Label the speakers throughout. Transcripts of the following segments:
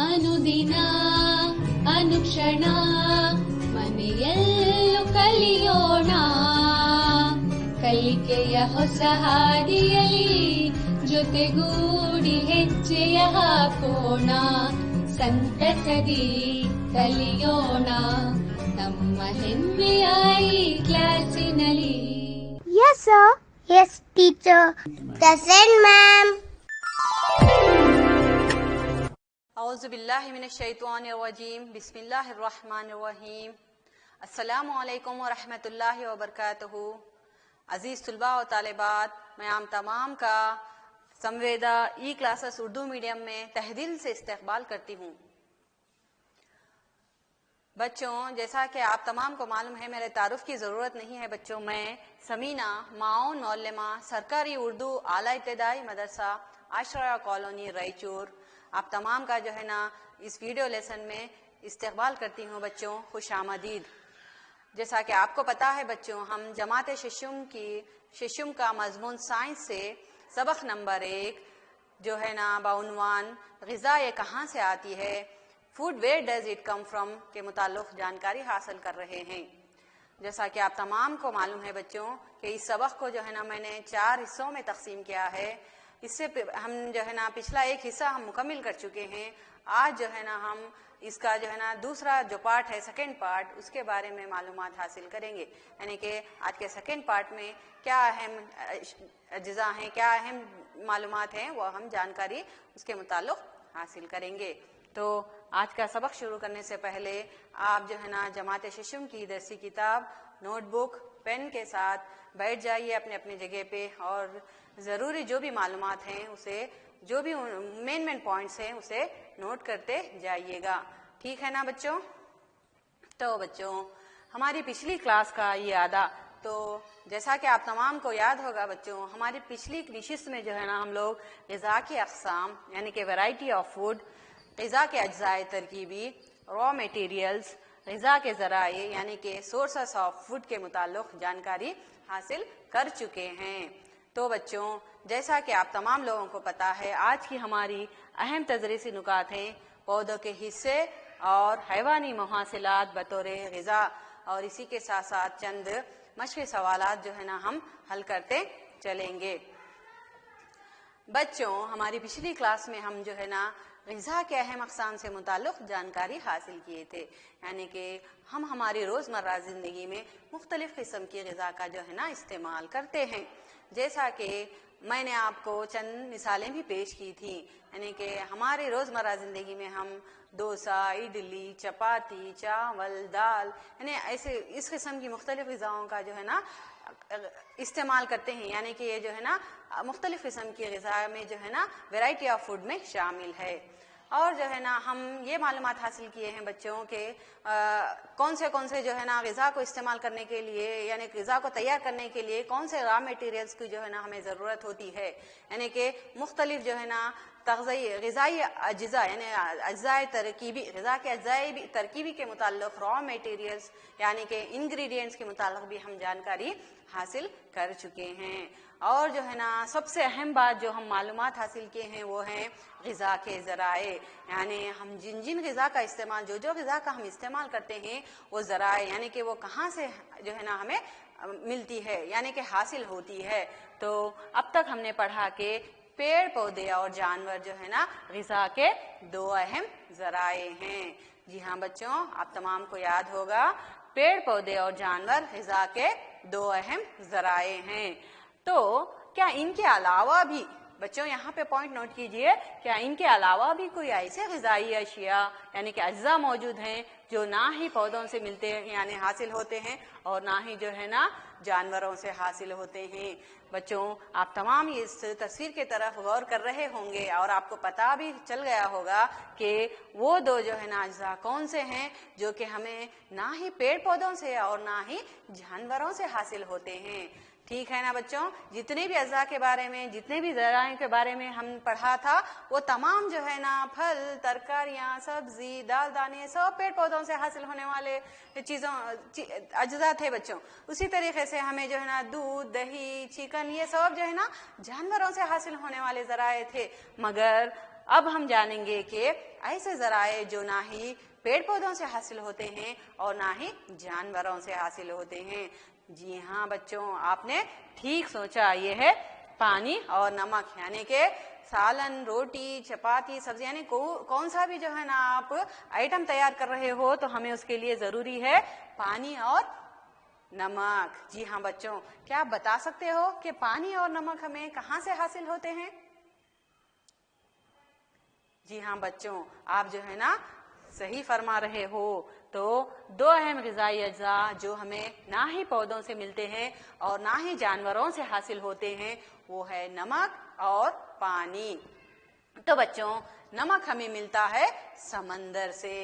Speaker 1: ಅನುದಿನ ಅನುಕ್ಷಣ ಮನೆಯಲ್ಲೂ ಕಲಿಯೋಣ, ಕಲಿಕೆಯ ಹೊಸ ಹಾದಿಯಲ್ಲಿ ಜೊತೆಗೂಡಿ ಹೆಜ್ಜೆಯ ಹಾಕೋಣ, ಸಂತಸದಿ ಕಲಿಯೋಣ ನಮ್ಮ ಹೆಮ್ಮೆಯ ಈ ಕ್ಲಾಸಿನಲ್ಲಿ.
Speaker 2: Yes sir. Yes teacher. Present ma'am.
Speaker 3: औज़ु बिल्लाहि मिनश शैतानिर रजीम, बिस्मिल्लाहिर रहमानिर रहीम। अस्सलामु अलैकुम व रहमतुल्लाहि व बरकातुहू। अजीज तलबा और तालिबात, मैं आम तमाम का संवेदा ई क्लासेस उर्दू मीडियम में तहदिल से इस्तकबाल करती हूँ। बच्चों, जैसा कि आप तमाम को मालूम है, मेरे तारुफ की ज़रूरत नहीं है बच्चों, मैं समीना माउन मौलमा सरकारी उर्दू आला इब्तिदाई मदरसा आशरा कॉलोनी रायचूर आप तमाम का जो है ना इस वीडियो लेसन में इस्तकबाल करती हूँ। बच्चों खुश आमदीद। जैसा कि आपको पता है बच्चों, हम जमात शिशुम का मजमून साइंस से सबक नंबर 1 जो है ना बाउनवान ग़िज़ा ये कहाँ से आती है, food where does it come from के मुताल्लिक़ जानकारी हासिल कर रहे हैं। जैसा कि आप तमाम को मालूम है बच्चों कि इस सबक को जो है ना मैंने 4 हिस्सों में तकसीम किया है। इससे हम जो है ना पिछला एक हिस्सा हम मुकम्मिल कर चुके हैं। आज जो है ना हम इसका जो है ना दूसरा जो पार्ट है, सेकंड पार्ट, उसके बारे में मालूमात हासिल करेंगे। यानी कि आज के सेकंड पार्ट में क्या अहम अज्जा हैं, क्या अहम मालूमात हैं, वो हम जानकारी उसके मुताल्लिक़ हासिल करेंगे। तो आज का सबक शुरू करने से पहले आप जो है ना जमात शिशुम की दरसी किताब, नोटबुक, पेन के साथ बैठ जाइए अपने अपने जगह पे और ज़रूरी जो भी मालूमात हैं उसे, जो भी मेन पॉइंट्स हैं उसे नोट करते जाइएगा। ठीक है ना बच्चों? तो बच्चों, हमारी पिछली क्लास का ये आदा, तो जैसा कि आप तमाम को याद होगा बच्चों, हमारी पिछली नशिस्त में जो है ना हम लोग ग़िज़ा की अक़साम यानी कि वैरायटी ऑफ फूड, ग़िज़ा के अज्जाए तरकीबी, रॉ मटेरियल्स, ग़िज़ा के ज़राए यानी कि सोर्सेस ऑफ फूड के मुताल्लिक़ जानकारी हासिल कर चुके हैं। तो बच्चों, जैसा कि आप तमाम लोगों को पता है, आज की हमारी अहम तदरीसी नुकात हैं पौधों के हिस्से और हैवानी मुहासिलात बतौर ग़िज़ा, और इसी के साथ साथ चंद मशक़ी सवालात जो है ना हम हल करते चलेंगे। बच्चों, हमारी पिछली क्लास में हम जो है ना ग़िज़ा के अहम अक़साम से मुताल्लिक़ जानकारी हासिल किए थे। यानी कि हम हमारी रोज़मर्रा ज़िंदगी में मुख्तलिफ़ किस्म की ग़िज़ा का जो है ना इस्तेमाल करते हैं। जैसा कि मैंने आपको चंद मिसालें भी पेश की थी, यानी कि हमारी रोज़मर्रा ज़िंदगी में हम डोसा, इडली, चपाती, चावल, दाल, यानी ऐसे इस किस्म की मुख्तलिफ़ ग़िज़ाओं का जो है ना इस्तेमाल करते हैं। यानी कि ये जो है ना मुख्तलिफ़ किस्म की ग़िज़ा में जो है ना वैरायटी ऑफ फूड में शामिल है। और जो है ना हम ये मालूमात हासिल किए हैं बच्चों के कौन से जो है ना ग़िज़ा को इस्तेमाल करने के लिए, यानी ग़िज़ा को तैयार करने के लिए कौन से रॉ मटेरियल्स की जो है ना हमें ज़रूरत होती है। यानी कि मुख्तलिफ जो है ना ग़िज़ाई अज्जा यानी अज्जाए तरकीबी, ग़िज़ा के अज्जाए तरकीबी के मुताल्लिक़ रॉ मटेरियल्स यानी कि इंग्रेडिएंट्स के मुताल्लिक़ भी हम जानकारी हासिल कर चुके हैं। और जो है ना सबसे अहम बात जो हम मालूमात हासिल किए हैं वो हैं ग़िज़ा के ज़राए, यानी हम जिन ग़िज़ा का इस्तेमाल, जो ग़िज़ा का हम इस्तेमाल करते हैं वो ज़राए यानी कि वो कहाँ से जो है ना हमें मिलती है, यानी कि हासिल होती है। तो अब तक हमने पढ़ा कि पेड़ पौधे और जानवर जो है ना ग़िज़ा के 2 अहम ज़राए हैं। जी हाँ बच्चों, आप तमाम को याद होगा, पेड़ पौधे और जानवर ग़िज़ा के 2 अहम ज़राए हैं। तो क्या इनके अलावा भी बच्चों, यहाँ पे पॉइंट नोट कीजिए, क्या इनके अलावा भी कोई ऐसे ग़िज़ाई अशिया यानी कि अज्जा मौजूद हैं जो ना ही पौधों से मिलते हैं यानी हासिल होते हैं और ना ही जो है ना जानवरों से हासिल होते हैं। बच्चों, आप तमाम इस तस्वीर की तरफ गौर कर रहे होंगे और आपको पता भी चल गया होगा कि वो 2 जो है ना अज्जा कौन से हैं जो कि हमें ना ही पेड़ पौधों से और ना ही जानवरों से हासिल होते हैं। ठीक है ना बच्चों? जितने भी अज्जा के बारे में, जितने भी ज़राए के बारे में हम पढ़ा था, वो तमाम जो है ना फल, तरकारियाँ, सब्जी, दाल दाने सब पेड़ पौधों से हासिल होने वाले अज्जा थे बच्चों। उसी तरीके से हमें जो है ना दूध, दही, चिकन, ये सब जो है ना जानवरों से हासिल होने वाले ज़राए थे। मगर اب ہم جانیں گے کہ ایسے ذرائع جو نہ ہی پیڑ پودوں سے حاصل ہوتے ہیں اور نہ ہی جانوروں سے حاصل ہوتے ہیں. جی ہاں بچوں، آپ نے ٹھیک سوچا، یہ ہے پانی اور نمک. یعنی کہ سالن، روٹی، چپاتی، سبزی، یعنی کون سا بھی جو ہے نا آپ آئٹم تیار کر رہے ہو تو ہمیں اس کے لیے ضروری ہے پانی اور نمک. جی ہاں بچوں، کیا آپ بتا سکتے ہو کہ پانی اور نمک ہمیں کہاں سے حاصل ہوتے ہیں؟ جی ہاں بچوں، آپ جو ہے نا صحیح فرما رہے ہو. تو دو اہم غذائی اجزاء جو ہمیں نہ ہی پودوں سے ملتے ہیں اور نہ ہی جانوروں سے حاصل ہوتے ہیں وہ ہے نمک اور پانی. تو بچوں، نمک ہمیں ملتا ہے سمندر سے.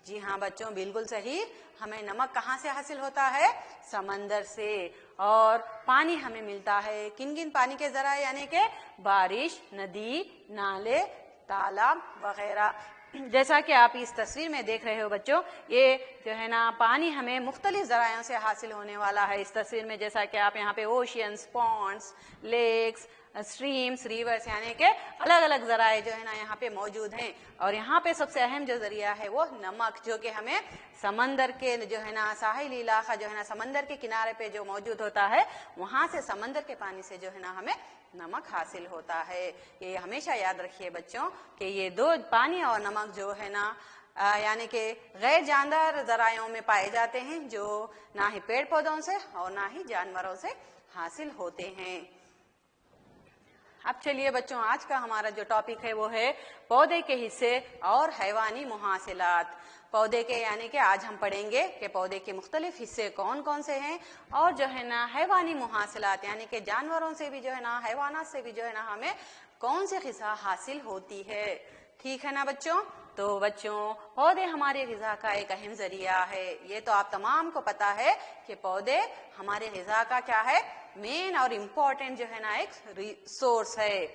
Speaker 3: جی ہاں بچوں، بالکل صحیح. ہمیں نمک کہاں سے حاصل ہوتا ہے؟ سمندر سے. اور پانی ہمیں ملتا ہے کن کن پانی کے ذرائع؟ یعنی کہ بارش، ندی، نالے، تالاب وغیرہ. جیسا کہ آپ اس تصویر میں دیکھ رہے ہو بچوں، یہ جو ہے نا پانی ہمیں مختلف ذرائعوں سے حاصل ہونے والا ہے. اس تصویر میں جیسا کہ آپ یہاں پہ Osians, pounds, leaks, streams, rivers, یعنی کہ الگ الگ ذرائع جو ہے نا یہاں پہ موجود ہیں. اور یہاں پہ سب سے اہم جو ذریعہ ہے وہ نمک، جو کہ ہمیں سمندر کے جو ہے نا ساحلی علاقہ جو ہے نا سمندر کے کنارے پہ جو موجود ہوتا ہے وہاں سے سمندر کے پانی سے جو ہے نا ہمیں نمک حاصل ہوتا ہے. یہ ہمیشہ یاد رکھیے بچوں کہ یہ دو پانی اور نمک جو ہے نا یعنی کہ غیر جاندار ذرائعوں میں پائے جاتے ہیں جو نہ ہی پیڑ پودوں سے اور نہ ہی جانوروں سے حاصل ہوتے ہیں. اب چلیے بچوں، آج کا ہمارا جو ٹاپک ہے وہ ہے پودے کے حصے اور حیوانی محاصلات. پودے کے یعنی کہ آج ہم پڑھیں گے کہ پودے کے مختلف حصے کون کون سے ہیں، اور جو ہے نا حیوانی محاصلات یعنی کہ جانوروں سے بھی جو ہے نا حیوانات سے بھی جو ہے نا ہمیں کون سی غذا حاصل ہوتی ہے. ٹھیک ہے نا بچوں؟ تو بچوں، پودے ہماری غذا کا ایک اہم ذریعہ ہے. یہ تو آپ تمام کو پتا ہے کہ پودے ہمارے غذا کا کیا ہے؟ مین اور امپورٹنٹ جو ہے نا ایک ریسورس ہے.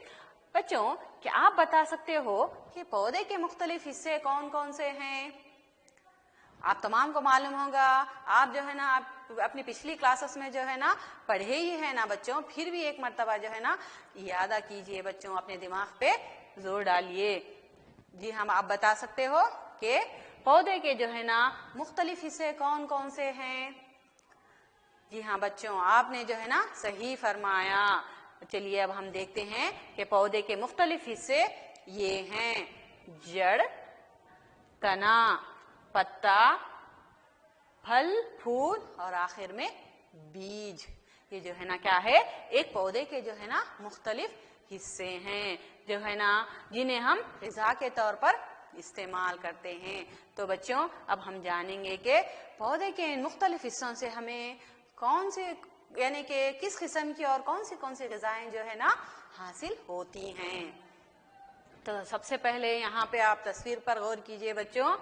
Speaker 3: بچوں، کیا آپ بتا سکتے ہو کہ پودے کے مختلف حصے کون کون سے ہیں؟ آپ تمام کو معلوم ہوگا. آپ جو ہے نا آپ اپنی پچھلی کلاسز میں جو ہے نا پڑھے ہی ہے نا بچوں، پھر بھی ایک مرتبہ جو ہے نا یاد کیجئے بچوں، اپنے دماغ پہ زور ڈالیے. جی ہم آپ بتا سکتے ہو کہ پودے کے جو ہے نا مختلف حصے کون کون سے ہیں؟ جی ہاں بچوں، آپ نے جو ہے نا صحیح فرمایا. چلیے اب ہم دیکھتے ہیں کہ پودے کے مختلف حصے یہ ہیں: جڑ، تنا، پتا، پھل، پھول اور آخر میں بیج. یہ جو ہے نا کیا ہے؟ ایک پودے کے جو ہے نا مختلف حصے ہیں جو ہے نا جنہیں ہم غذا کے طور پر استعمال کرتے ہیں. تو بچوں، اب ہم جانیں گے کہ پودے کے ان مختلف حصوں سے ہمیں کون سے یعنی کہ کس قسم کی اور کون سی غذائیں جو ہے نا حاصل ہوتی ہیں. تو سب سے پہلے یہاں پہ آپ تصویر پر غور کیجئے بچوں.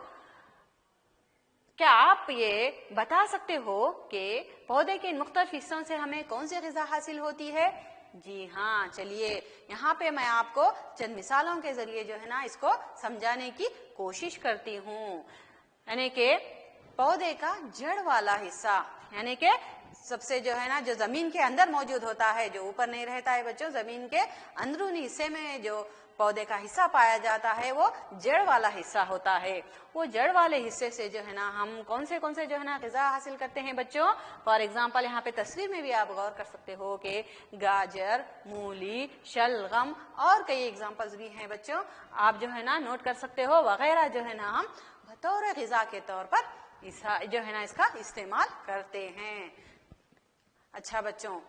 Speaker 3: کیا آپ یہ بتا سکتے ہو کہ پودے کے مختلف حصوں سے ہمیں کون سی غذا حاصل ہوتی ہے؟ جی ہاں، چلیے یہاں پہ میں آپ کو چند مثالوں کے ذریعے جو ہے نا اس کو سمجھانے کی کوشش کرتی ہوں. یعنی کہ پودے کا جڑ والا حصہ، یعنی کہ سب سے جو ہے نا جو زمین کے اندر موجود ہوتا ہے، جو اوپر نہیں رہتا ہے بچوں، زمین کے اندرونی حصے میں جو پودے کا حصہ پایا جاتا ہے وہ جڑ والا حصہ ہوتا ہے. وہ جڑ والے حصے سے جو ہے نا ہم کون سے جو ہے نا غذا حاصل کرتے ہیں بچوں. فار ایگزامپل یہاں پہ تصویر میں بھی آپ غور کر سکتے ہو کہ گاجر، مولی، شلغم اور کئی ایگزامپلز بھی ہیں بچوں، آپ جو ہے نا نوٹ کر سکتے ہو. وغیرہ جو ہے نا ہم بطور غذا کے طور پر جو ہے نا اس کا استعمال کرتے ہیں. اچھا بچوں،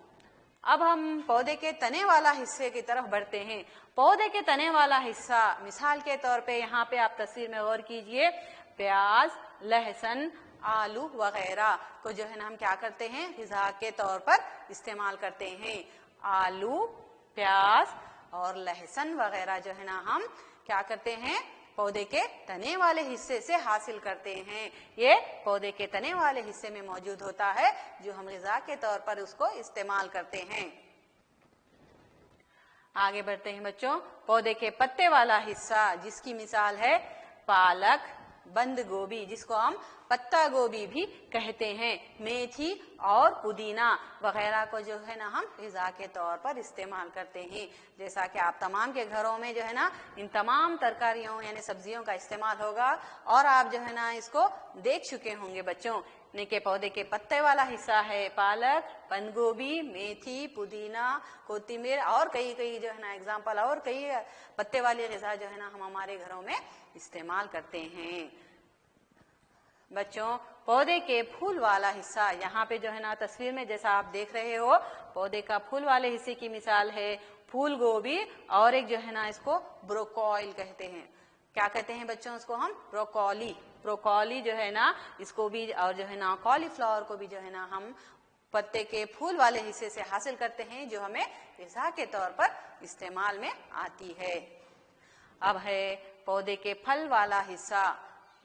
Speaker 3: اب ہم پودے کے تنے والا حصے کی طرف بڑھتے ہیں. پودے کے تنے والا حصہ مثال کے طور پہ یہاں پہ آپ تصویر میں غور کیجئے، پیاز، لہسن، آلو وغیرہ کو جو ہے نا ہم کیا کرتے ہیں؟ غذا کے طور پر استعمال کرتے ہیں. آلو، پیاز اور لہسن وغیرہ جو ہے نا ہم کیا کرتے ہیں؟ پودے کے تنے والے حصے سے حاصل کرتے ہیں. یہ پودے کے تنے والے حصے میں موجود ہوتا ہے جو ہم غذا کے طور پر اس کو استعمال کرتے ہیں. آگے بڑھتے ہیں بچوں. پودے کے پتے والا حصہ جس کی مثال ہے پالک، बंद गोभी जिसको हम पत्ता गोभी भी कहते हैं, मेथी और पुदीना वगैरह को जो है ना हम ग़िज़ा के तौर पर इस्तेमाल करते हैं। जैसा कि आप तमाम के घरों में जो है ना इन तमाम तरकारियों यानी सब्जियों का इस्तेमाल होगा और आप जो है ना इसको देख चुके होंगे बच्चों। के पौधे के पत्ते वाला हिस्सा है पालक, बंद गोभी, मेथी, पुदीना, कोथिमीर और कई जो है ना एग्जाम्पल और कई पत्ते वाली ग़िज़ा जो है ना हम हमारे घरों में इस्तेमाल करते हैं। बच्चों पौधे के फूल वाला हिस्सा यहाँ पे जो है ना तस्वीर में जैसा आप देख रहे हो, पौधे का फूल वाले हिस्से की मिसाल है फूल गोभी और एक जो है ना इसको ब्रोकोली कहते हैं। क्या कहते हैं बच्चों उसको हम? ब्रोकोली जो है ना इसको भी और जो है ना कॉलीफ्लावर को भी जो है ना हम पत्ते के फूल वाले हिस्से से हासिल करते हैं जो हमें ग़िज़ा के तौर पर इस्तेमाल में आती है। अब है पौधे के फल वाला हिस्सा,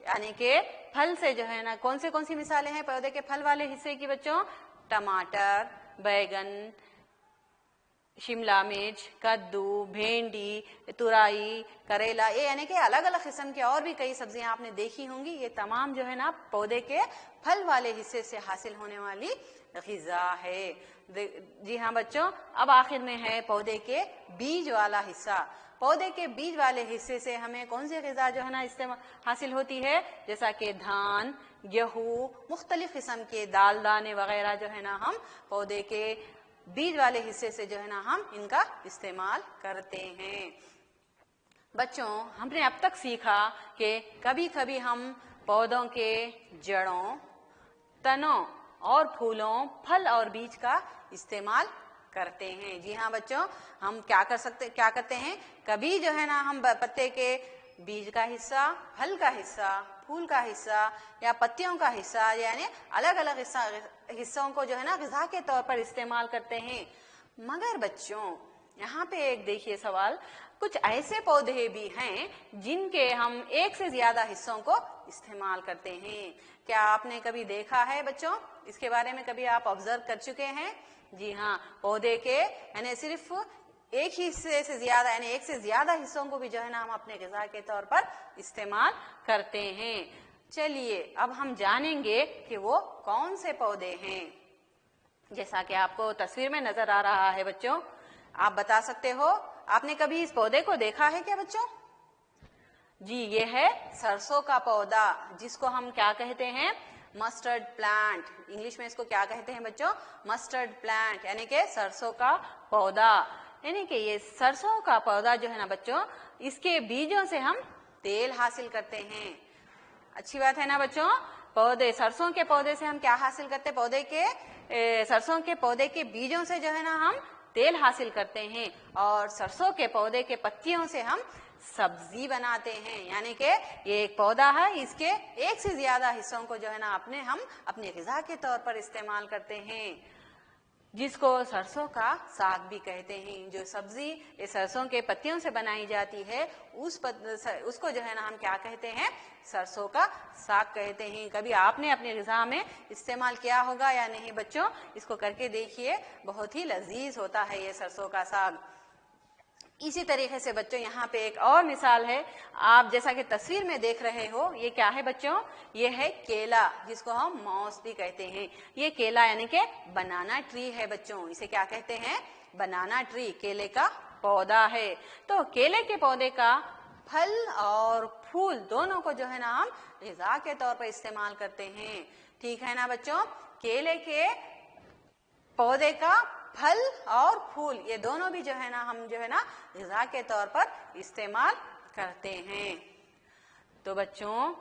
Speaker 3: यानी कि फल से जो है ना कौन सी मिसालें हैं पौधे के फल वाले हिस्से की बच्चों? टमाटर, बैगन, शिमला मिर्च, कद्दू, भेंडी, तुरई, करेला, ये यानी कि अलग अलग किस्म के और भी कई सब्जियां आपने देखी होंगी। ये तमाम जो है ना पौधे के फल वाले हिस्से से हासिल होने वाली ग़िज़ा है। जी हाँ बच्चों, अब आखिर में है पौधे के बीज वाला हिस्सा। पौधे के बीज वाले हिस्से से हमें कौन सी ग़िज़ा जो है ना इस्तेमाल हासिल होती है? जैसा कि धान, गेहूँ, मुख्तलिफ किस्म के दाल दाने वगैरह जो है ना हम पौधे के बीज वाले हिस्से से जो है ना हम इनका इस्तेमाल करते हैं। बच्चों हमने अब तक सीखा कि कभी कभी हम पौधों के जड़ों, तनों और फूलों, फल और बीज का इस्तेमाल करते हैं। जी हाँ बच्चों, हम क्या करते हैं, कभी जो है ना हम पत्ते के बीज का हिस्सा, फल का हिस्सा, फूल का हिस्सा या पत्तियों का हिस्सा यानी अलग अलग हिस्सों को जो है ना ग़िज़ा के तौर पर इस्तेमाल करते हैं। मगर बच्चों यहाँ पे एक देखिए सवाल, कुछ ऐसे पौधे भी हैं जिनके हम एक से ज्यादा हिस्सों को इस्तेमाल करते हैं। क्या आपने कभी देखा है बच्चों? इसके बारे में कभी आप ऑब्जर्व कर चुके हैं? जी हाँ, पौधे के यानी सिर्फ एक हिस्से से ज्यादा यानी एक से ज्यादा हिस्सों को भी जो है ना हम अपने ग़िज़ा के तौर पर इस्तेमाल करते हैं। चलिए अब हम जानेंगे कि वो कौन से पौधे हैं। जैसा कि आपको तस्वीर में नजर आ रहा है बच्चों, आप बता सकते हो आपने कभी इस पौधे को देखा है क्या बच्चों? जी, ये है सरसों का पौधा जिसको हम क्या कहते हैं? Mustard plant. इंग्लिश में इसको क्या कहते हैं बच्चों? मस्टर्ड प्लांट, यानी कि सरसों का पौधा। यानी कि ये सरसों का पौधा जो है ना बच्चों, इसके बीजों से हम तेल हासिल करते हैं। अच्छी बात है ना बच्चों? पौधे, सरसों के पौधे से हम क्या हासिल करते हैं? सरसों के पौधे के बीजों से जो है ना हम तेल हासिल करते हैं और सरसों के पौधे के पत्तियों से हम सब्जी बनाते हैं। यानी कि ये एक पौधा है, इसके एक से ज्यादा हिस्सों को जो है ना हम अपनी ग़िज़ा के तौर पर इस्तेमाल करते हैं, जिसको सरसों का साग भी कहते हैं। जो सब्जी ये सरसों के पत्तियों से बनाई जाती है उसको जो है ना हम क्या कहते हैं? सरसों का साग कहते हैं। कभी आपने अपनी ग़िज़ा में इस्तेमाल किया होगा या नहीं बच्चों? इसको करके देखिए, बहुत ही लजीज होता है ये सरसों का साग। इसी तरीके से बच्चों यहाँ पे एक और मिसाल है, आप जैसा कि तस्वीर में देख रहे हो, ये क्या है बच्चों? ये है केला, जिसको हम मौस भी कहते हैं। ये केला यानी कि बनाना ट्री है बच्चों। इसे क्या कहते हैं? बनाना ट्री, केले का पौधा है। तो केले के पौधे का फल और फूल दोनों को जो है ना हम ग़िज़ा के तौर पर इस्तेमाल करते हैं। ठीक है ना बच्चों? केले के पौधे का फल और फूल ये दोनों भी जो है ना हम जो है ना ग़िज़ा के तौर पर इस्तेमाल करते हैं। तो बच्चों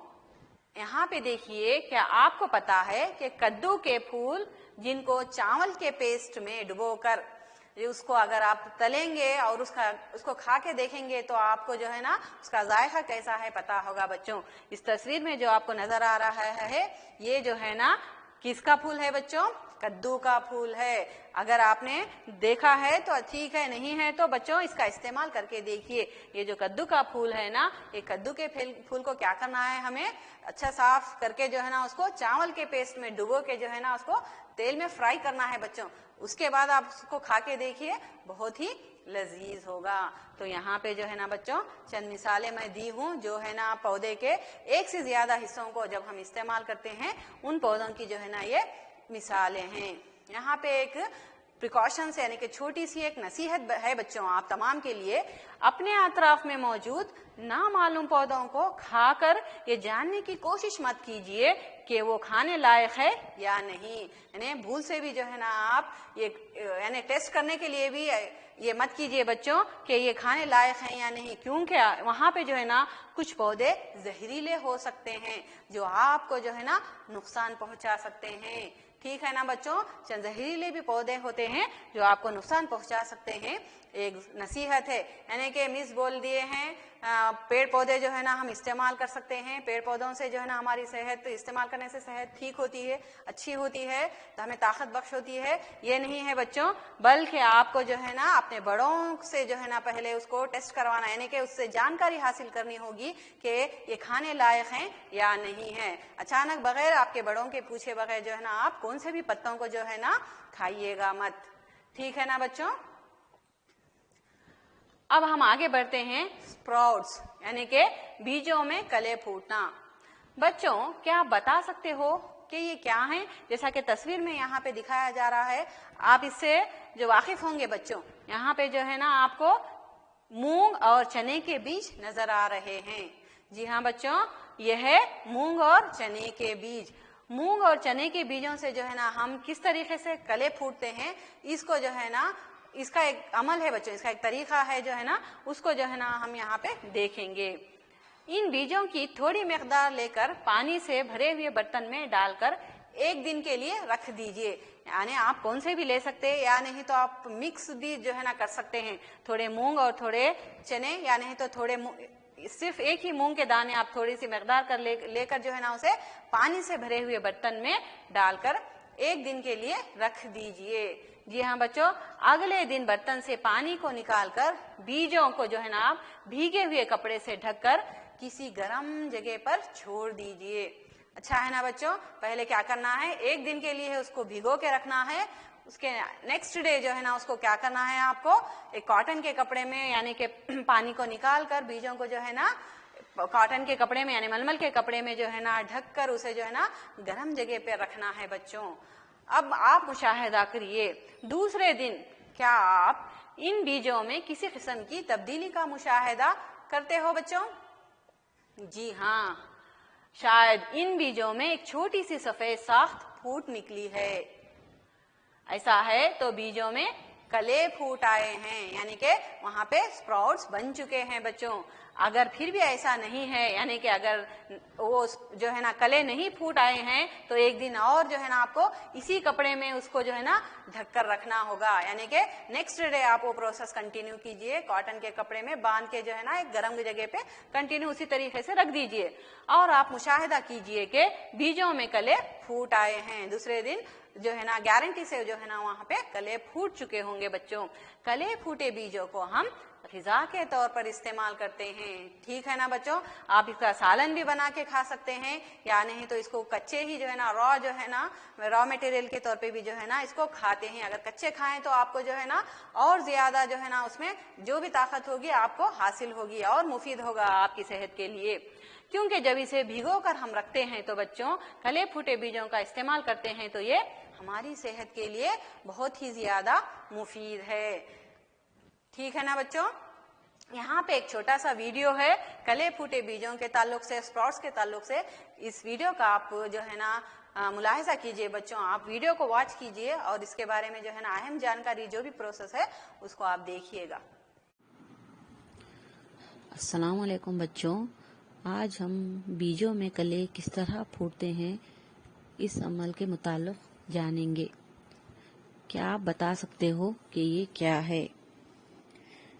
Speaker 3: यहाँ पे देखिए, क्या आपको पता है कि कद्दू के फूल जिनको चावल के पेस्ट में डुबोकर उसको अगर आप तलेंगे और उसको खा के देखेंगे तो आपको जो है ना उसका जायका कैसा है पता होगा बच्चों। इस तस्वीर में जो आपको नजर आ रहा है ये जो है ना किसका फूल है बच्चों? कद्दू का फूल है। अगर आपने देखा है तो ठीक है, नहीं है तो बच्चों इसका इस्तेमाल करके देखिए। ये जो कद्दू का फूल है ना, ये कद्दू के फूल को क्या करना है, हमें अच्छा साफ करके जो है ना उसको चावल के पेस्ट में डुबो के जो है ना उसको तेल में फ्राई करना है बच्चों। उसके बाद आप उसको खा के देखिए, बहुत ही लजीज होगा। तो यहाँ पे जो है ना बच्चों चंद मिसालें मैं दी हूँ जो है ना पौधे के एक से ज्यादा हिस्सों को जब हम इस्तेमाल करते हैं उन पौधों की जो है ना ये मिसालें हैं। यहाँ पे एक प्रिकॉशंस यानी कि छोटी सी एक नसीहत है बच्चों आप तमाम के लिए, अपने अतराफ में मौजूद नामालूम पौधों को खाकर ये जानने की कोशिश मत कीजिए कि वो खाने लायक है या नहीं। यानी भूल से भी जो है ना आप ये यानी टेस्ट करने के लिए भी ये मत कीजिए बच्चों कि ये खाने लायक है या नहीं, क्योंकि वहां पे जो है ना कुछ पौधे जहरीले हो सकते हैं जो आपको जो है ना नुकसान पहुंचा सकते हैं। ठीक है ना बच्चों, चंद जहरीले भी पौधे होते हैं जो आपको नुकसान पहुंचा सकते हैं। एक नसीहत है यानी कि मिस बोल दिए हैं पेड़ पौधे जो है ना हम इस्तेमाल कर सकते हैं, पेड़ पौधों से जो है ना हमारी सेहत इस्तेमाल करने से सेहत ठीक होती है, अच्छी होती है, तो हमें ताकत बख्श होती है, ये नहीं है बच्चों, बल्कि आपको जो है ना अपने बड़ों से जो है ना पहले उसको टेस्ट करवाना यानी कि उससे जानकारी हासिल करनी होगी कि ये खाने लायक हैं या नहीं है। अचानक बगैर आपके बड़ों के पूछे बगैर जो है ना आप कौन से भी पत्तों को जो है ना खाइएगा मत। ठीक है ना बच्चों। अब हम आगे बढ़ते हैं स्प्राउट्स यानी कि बीजों में कले फूटना। बच्चों क्या आप बता सकते हो कि ये क्या है? जैसा कि तस्वीर में यहाँ पे दिखाया जा रहा है, आप इससे जो वाकिफ होंगे बच्चों, यहाँ पे जो है ना आपको मूंग और चने के बीज नजर आ रहे हैं। जी हाँ बच्चों, यह है मूंग और चने के बीज। मूंग और चने के बीजों से जो है ना हम किस तरीके से कले फूटते हैं, इसको जो है ना इसका एक अमल है बच्चों, इसका एक तरीका है जो है ना उसको जो है ना हम यहाँ पे देखेंगे। इन बीजों की थोड़ी मिकदार लेकर पानी से भरे हुए बर्तन में डालकर एक दिन के लिए रख दीजिए। यानी आप कौन से भी ले सकते हैं या नहीं तो आप मिक्स भी जो है ना कर सकते हैं, थोड़े मूंग और थोड़े चने, या नहीं तो थोड़े सिर्फ एक ही मूंग के दाने आप थोड़ी सी मिकदार कर लेकर जो है ना उसे पानी से भरे हुए बर्तन में डालकर एक दिन के लिए रख दीजिए। जी हाँ बच्चों, अगले दिन बर्तन से पानी को निकालकर बीजों को जो है ना आप भीगे हुए कपड़े से ढककर किसी गर्म जगह पर छोड़ दीजिए। अच्छा है ना बच्चों, पहले क्या करना है, एक दिन के लिए उसको भिगो के रखना है, उसके नेक्स्ट डे जो है ना उसको क्या करना है, आपको एक कॉटन के कपड़े में यानी कि पानी को निकाल कर बीजों को जो है ना कॉटन के कपड़े में यानी मलमल के कपड़े में जो है ना ढक कर उसे जो है ना गर्म जगह पे रखना है बच्चों। अब आप मुशाहिदा करिए, दूसरे दिन क्या आप इन बीजों में किसी किस्म की तब्दीली का मुशाहिदा करते हो बच्चों? जी हाँ, शायद इन बीजों में एक छोटी सी सफेद साख्त फूट निकली है। ऐसा है तो बीजों में कले फूट आए हैं, यानी कि वहां पे स्प्राउट्स बन चुके हैं बच्चों। अगर फिर भी ऐसा नहीं है, यानी कि अगर वो जो है ना कले नहीं फूट आए हैं, तो एक दिन और जो है ना आपको इसी कपड़े में उसको जो है ना ढककर रखना होगा। यानी कि नेक्स्ट डे आप वो प्रोसेस कंटिन्यू कीजिए, कॉटन के कपड़े में बांध के जो है ना एक गर्म जगह पे कंटिन्यू उसी तरीके से रख दीजिए और आप मुशाहिदा कीजिए कि बीजों में कले फूट आए हैं। दूसरे दिन जो है ना गारंटी से जो है ना वहां पे कले फूट चुके होंगे बच्चों। कले फूटे बीजों को हम ग़िज़ा के तौर पर इस्तेमाल करते हैं। ठीक है ना बच्चों, आप इसका सालन भी बना के खा सकते हैं या नहीं तो इसको कच्चे ही जो है ना रॉ जो है ना रॉ मटेरियल के तौर पे भी जो है ना इसको खाते हैं। अगर कच्चे खाएं तो आपको जो है ना और ज्यादा जो है ना उसमें जो भी ताकत होगी आपको हासिल होगी और मुफीद होगा आपकी सेहत के लिए। क्योंकि जब इसे भिगो कर हम रखते हैं तो बच्चों कले फूटे बीजों का इस्तेमाल करते हैं तो ये हमारी सेहत के लिए बहुत ही ज्यादा मुफीद है। ठीक है ना बच्चों, यहाँ पे एक छोटा सा वीडियो है कले फूटे बीजों के ताल्लुक से, स्प्राउट्स के ताल्लुक से। इस वीडियो का आप जो है ना मुलाहिजा कीजिए बच्चों, आप वीडियो को वॉच कीजिए और इसके बारे में जो है ना अहम जानकारी जो भी प्रोसेस है उसको आप देखिएगा।
Speaker 4: अस्सलाम वालेकुम बच्चों, आज हम बीजों में कले किस तरह फूटते हैं इस अमल के मुताल्लिक जानेंगे। क्या आप बता सकते हो कि ये क्या है?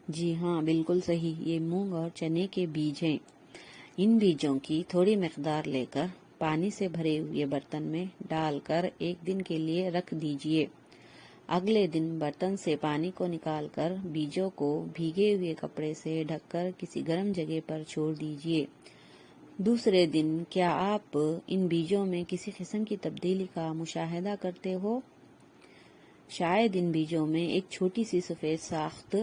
Speaker 4: जी हाँ, बिल्कुल सही, ये मूंग और चने के बीज हैं। इन बीजों की थोड़ी मिकदार लेकर पानी से भरे हुए बर्तन में डालकर एक दिन के लिए रख दीजिए। अगले दिन बर्तन से पानी को निकालकर बीजों को भीगे हुए कपड़े से ढककर किसी गर्म जगह पर छोड़ दीजिए। दूसरे दिन क्या आप इन बीजों में किसी किस्म की तब्दीली का मुशाहिदा करते हो? शायद इन बीजों में एक छोटी सी सफेद साख्त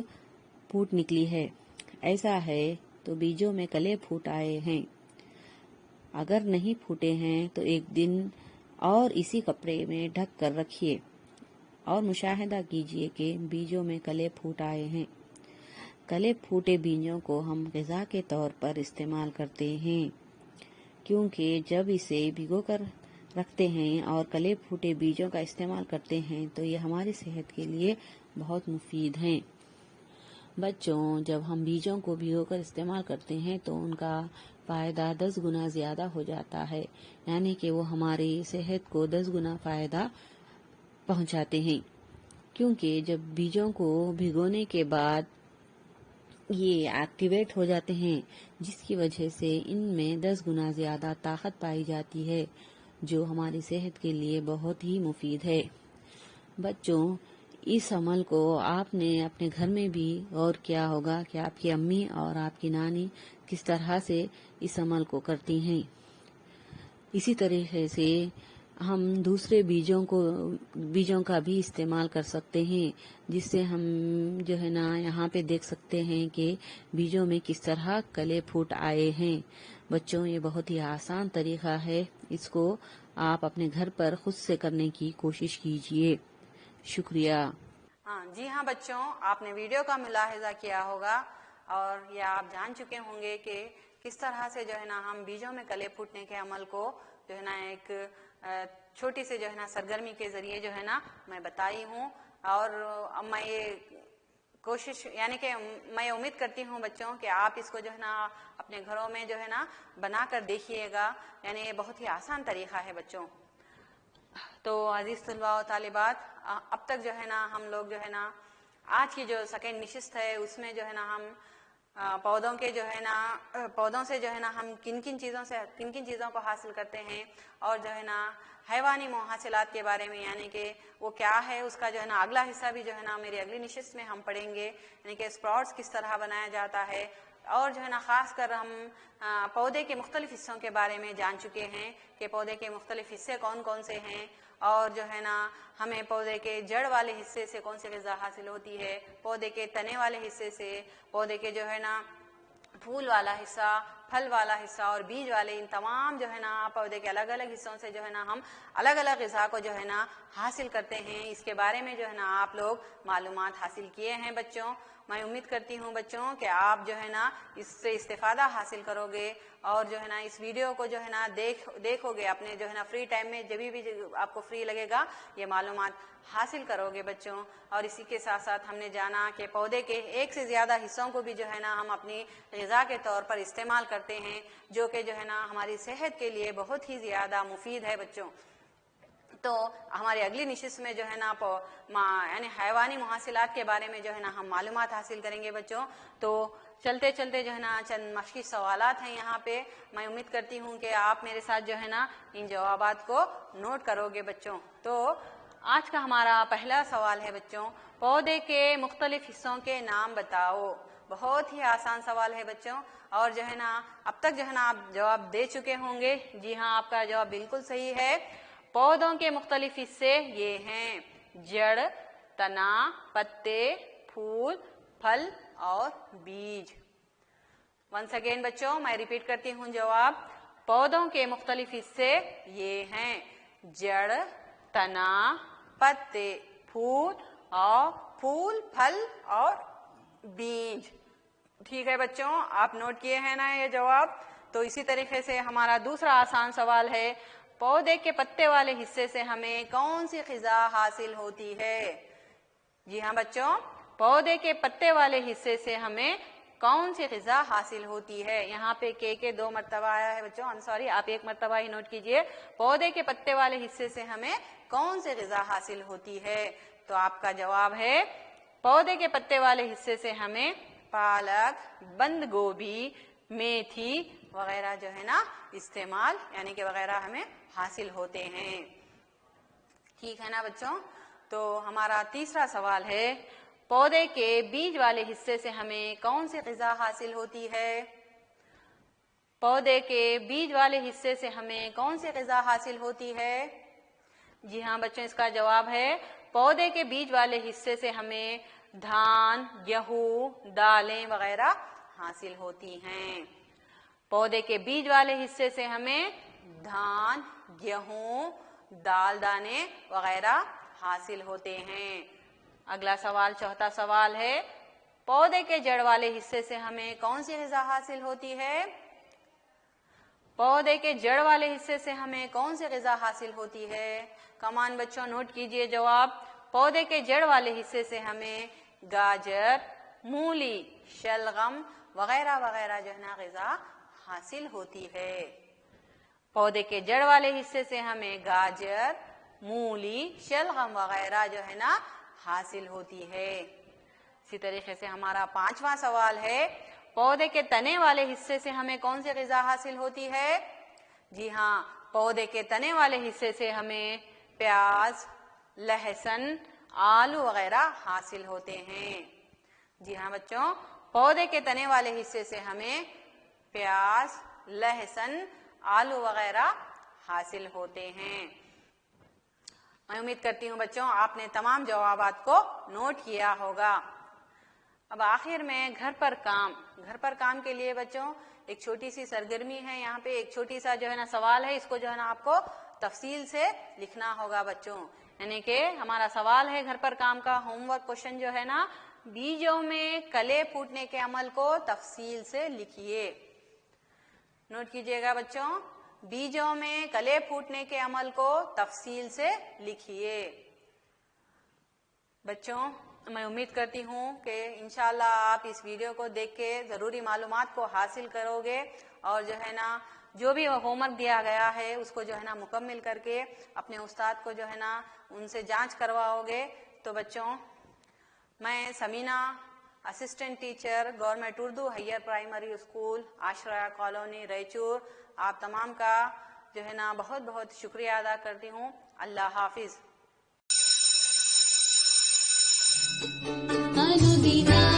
Speaker 4: پھوٹ نکلی ہے۔ ایسا ہے تو بیجوں میں کلے پھوٹ آئے ہیں۔ اگر نہیں پھوٹے ہیں تو ایک دن اور اسی کپڑے میں ڈھک کر رکھیے اور مشاہدہ کیجیے کہ بیجوں میں کلے پھوٹ آئے ہیں۔ کلے پھوٹے بیجوں کو ہم غذا کے طور پر استعمال کرتے ہیں، کیونکہ جب اسے بھگو کر رکھتے ہیں اور کلے پھوٹے بیجوں کا استعمال کرتے ہیں تو یہ ہماری صحت کے لیے بہت مفید ہیں۔ بچوں، جب ہم بیجوں کو بھگو کر استعمال کرتے ہیں تو ان کا فائدہ 10 گنا زیادہ ہو جاتا ہے، یعنی کہ وہ ہماری صحت کو 10 گنا فائدہ پہنچاتے ہیں، کیونکہ جب بیجوں کو بھگونے کے بعد یہ ایکٹیویٹ ہو جاتے ہیں، جس کی وجہ سے ان میں 10 گنا زیادہ طاقت پائی جاتی ہے، جو ہماری صحت کے لیے بہت ہی مفید ہے۔ بچوں، اس عمل کو آپ نے اپنے گھر میں بھی غور کیا ہوگا کہ آپ کی امی اور آپ کی نانی کس طرح سے اس عمل کو کرتی ہیں۔ اسی طریقے سے ہم دوسرے بیجوں کا بھی استعمال کر سکتے ہیں، جس سے ہم جو ہے نا یہاں پہ دیکھ سکتے ہیں کہ بیجوں میں کس طرح کلے پھوٹ آئے ہیں۔ بچوں، یہ بہت ہی آسان طریقہ ہے، اس کو آپ اپنے گھر پر خود سے کرنے کی کوشش کیجیے۔ شکریہ۔
Speaker 3: جی ہاں بچوں، آپ نے ویڈیو کا ملاحظہ کیا ہوگا اور یہ آپ جان چکے ہوں گے کہ کس طرح سے جو ہے نا ہم بیجوں میں کلے پھوٹنے کے عمل کو جو ہے نا ایک چھوٹی سے جو ہے نا سرگرمی کے ذریعے جو ہے نا میں بتائی ہوں، اور میں یہ کوشش یعنی کہ میں امید کرتی ہوں بچوں کہ آپ اس کو جو ہے نا اپنے گھروں میں جو ہے نا بنا کر دیکھیے گا، یعنی یہ بہت ہی آسان طریقہ ہے بچوں۔ تو عزیز طلباء و طالبات، اب تک جو ہے نا ہم لوگ جو ہے نا آج کی جو سیکنڈ نشست ہے اس میں جو ہے نا ہم پودوں سے جو ہے نا ہم کن کن چیزوں کو حاصل کرتے ہیں، اور جو ہے نا حیوانی محاصلات کے بارے میں یعنی کہ وہ کیا ہے، اس کا جو ہے نا اگلا حصہ بھی جو ہے نا میری اگلی نشست میں ہم پڑھیں گے، یعنی کہ اسپراؤٹس کس طرح بنایا جاتا ہے، اور جو ہے نا خاص کر ہم پودے کے مختلف حصوں کے بارے میں جان چکے ہیں کہ پودے کے مختلف حصے کون کون سے ہیں، اور جو ہے نا ہمیں پودے کے جڑ والے حصے سے کون سی غذا حاصل ہوتی ہے، پودے کے تنے والے حصے سے، پودے کے جو ہے نا پھول والا حصہ، پھل والا حصہ اور بیج والے، ان تمام جو ہے نا پودے کے الگ الگ حصوں سے جو ہے نا ہم الگ الگ غذا کو جو ہے نا حاصل کرتے ہیں۔ اس کے بارے میں جو ہے نا آپ لوگ معلومات حاصل کیے ہیں بچوں۔ میں امید کرتی ہوں بچوں کہ آپ جو ہے نا اس سے استفادہ حاصل کرو گے، اور جو ہے نا اس ویڈیو کو جو ہے نا دیکھو گے اپنے جو ہے نا فری ٹائم میں، جب بھی آپ کو فری لگے گا یہ معلومات حاصل کرو گے بچوں۔ اور اسی کے ساتھ ساتھ ہم نے جانا کہ پودے کے ایک سے زیادہ حصوں کو بھی جو ہے نا ہم اپنی غذا کے طور پر استعمال کرتے ہیں، جو کہ جو ہے نا ہماری صحت کے لیے بہت ہی زیادہ مفید ہے بچوں۔ تو ہماری اگلی نشست میں جو ہے نا یعنی حیوانی محاصلات کے بارے میں جو ہے نا ہم معلومات حاصل کریں گے بچوں۔ تو چلتے چلتے جو ہے نا چند مشقی سوالات ہیں یہاں پہ، میں امید کرتی ہوں کہ آپ میرے ساتھ جو ہے نا ان جوابات کو نوٹ کرو گے بچوں۔ تو آج کا ہمارا پہلا سوال ہے بچوں، پودے کے مختلف حصوں کے نام بتاؤ۔ بہت ہی آسان سوال ہے بچوں، اور جو ہے نا اب تک جو ہے نا آپ جواب دے چکے ہوں گے۔ جی ہاں، آپ کا جواب بالکل صحیح ہے۔ پودوں کے مختلف حصے یہ ہیں: جڑ، تنا، پتے، پھول، پھل اور بیج۔ ونس اگین بچوں میں ریپیٹ کرتی ہوں جواب، پودوں کے مختلف حصے یہ ہیں: جڑ، تنا، پتے، پھول، پھل اور بیج۔ ٹھیک ہے بچوں، آپ نوٹ کیے ہیں نا یہ جواب؟ تو اسی طریقے سے ہمارا دوسرا آسان سوال ہے، پودے کے پتے والے حصے سے ہمیں کون سی غذا حاصل ہوتی ہے؟ جی ہاں بچوں، پودے کے پتے والے حصے سے ہمیں کون سی غذا حاصل ہوتی ہے؟ یہاں پہ کے 2 مرتبہ آیا ہے بچوں، سوری آپ 1 مرتبہ ہی نوٹ کیجئے۔ پودے کے پتے والے حصے سے ہمیں کون سی غذا حاصل ہوتی ہے؟ تو آپ کا جواب ہے، پودے کے پتے والے حصے سے ہمیں پالک، بند گوبھی، میتھی وغیرہ جو ہے نا استعمال یعنی کہ وغیرہ ہمیں حاصل ہوتے ہیں۔ ٹھیک ہے نا بچوں؟ تو ہمارا تیسرا سوال ہے، پودے کے بیج والے حصے سے ہمیں کون سی غذا حاصل ہوتی ہے؟ پودے کے بیج والے حصے سے ہمیں کون سی غذا حاصل ہوتی ہے؟ جی ہاں بچوں، اس کا جواب ہے، پودے کے بیج والے حصے سے ہمیں دھان، گیہوں، دالیں وغیرہ حاصل ہوتی ہیں۔ پودے کے بیج والے حصے سے ہمیں دھان، گیہوں، دال دانے وغیرہ حاصل ہوتے ہیں۔ اگلا سوال، چوتھا سوال ہے، پودے کے جڑ والے حصے سے ہمیں کون سی غذا حاصل ہوتی ہے؟ پودے کے جڑ والے حصے سے ہمیں کون سی غذا حاصل ہوتی ہے؟ کمان بچوں نوٹ کیجئے جواب۔ پودے کے جڑ والے حصے سے ہمیں گاجر، مولی، شلغم وغیرہ وغیرہ جو ہے نا غذا حاصل ہوتی ہے۔ پودے کے جڑ والے حصے سے ہمیں گاجر، مولی، شلغم وغیرہ جو ہے نا حاصل ہوتی ہے۔ اسی طریقے سے ہمارا پانچواں سوال ہے، پودے کے تنے والے حصے سے ہمیں کون سی غذا حاصل ہوتی ہے؟ جی ہاں، پودے کے تنے والے حصے سے ہمیں پیاز، لہسن، آلو وغیرہ حاصل ہوتے ہیں۔ جی ہاں بچوں، پودے کے تنے والے حصے سے ہمیں پیاز، لہسن، آلو وغیرہ حاصل ہوتے ہیں۔ میں امید کرتی ہوں بچوں آپ نے تمام جوابات کو نوٹ کیا ہوگا۔ اب آخر میں گھر پر کام کے لیے بچوں ایک چھوٹی سی سرگرمی ہے، یہاں پہ ایک چھوٹی سا جو ہے نا سوال ہے، اس کو جو ہے نا آپ کو تفصیل سے لکھنا ہوگا بچوں۔ یعنی کہ ہمارا سوال ہے گھر پر کام کا ہوم ورک کوشچن جو ہے نا، بیجوں میں کلے پھوٹنے کے عمل کو تفصیل سے لکھیے۔ نوٹ کیجئے گا بچوں، بیجوں میں کلے پھوٹنے کے عمل کو تفصیل سے لکھیے۔ بچوں میں امید کرتی ہوں کہ انشاءاللہ آپ اس ویڈیو کو دیکھ کے ضروری معلومات کو حاصل کرو گے، اور جو ہے نا جو بھی ہوم ورک دیا گیا ہے اس کو جو ہے نا مکمل کر کے اپنے استاد کو جو ہے نا ان سے جانچ کرواؤ گے۔ تو بچوں میں Samina, assistant teacher, government Urdu higher primary school, Ashra colony, Raichur, آپ تمام کا جو ہے نا بہت بہت شکریہ ادا کرتی ہوں۔ اللہ حافظ۔
Speaker 1: अनुदिना